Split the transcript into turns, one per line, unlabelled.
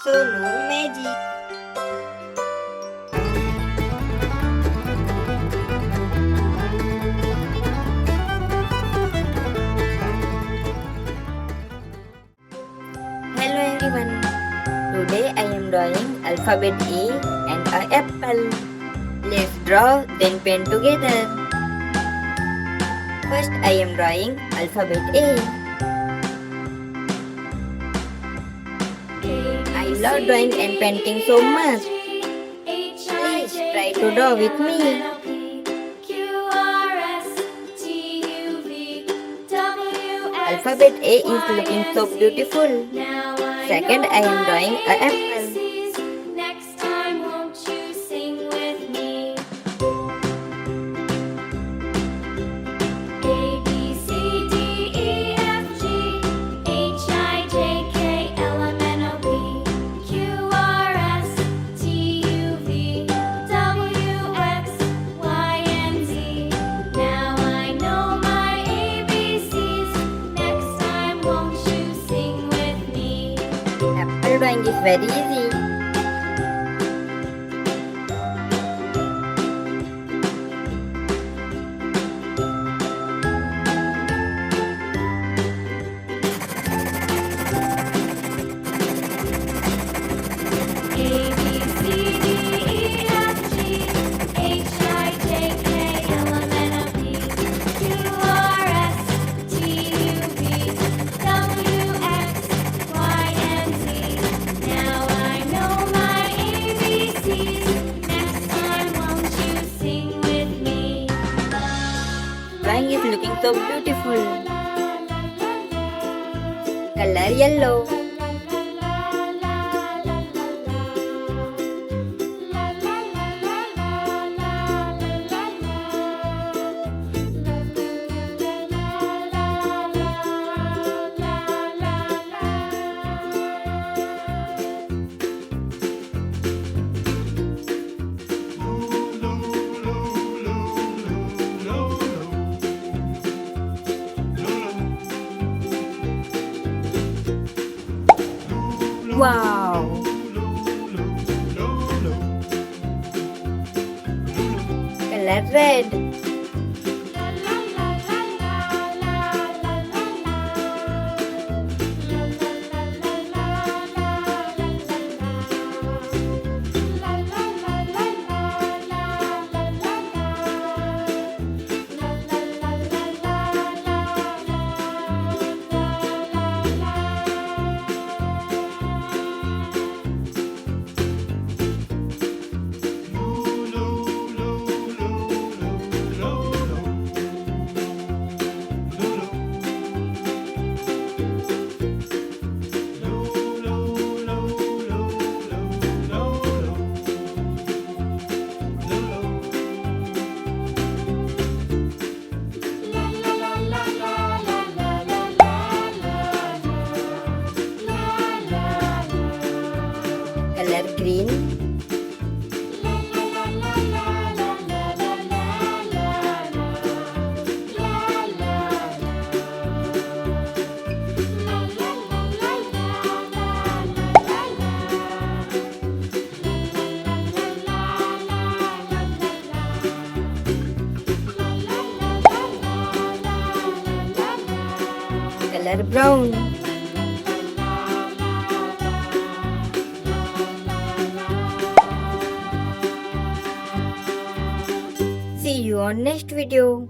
Sonu Magic. Hello everyone. Today I am drawing alphabet A and a apple. Let's draw then paint together. First I am drawing alphabet A. I love drawing and painting so much. Please try to draw with me. Alphabet A is looking so beautiful. Second, I am drawing an apple.
Next time, won't you sing with me? A, B, C, D, E, F, G, H, I, J, K, L, M, N, O, P, Q, R, S, T, U, V, W, X, Y, and Z. Now I know my ABCs. Next time, won't you sing with me?
Apple drawing is very easy.
A, B, C, D, E, F, G, H, I, J, K, L, M, N, O, P, Q, R, S, T, U, V, W, X, Y, and Z. Now I know my ABCs. Next time, won't you sing with me?
Drawing is looking so beautiful. Color yellow. Wow! Color red. Color green. Color brown. See you on next video.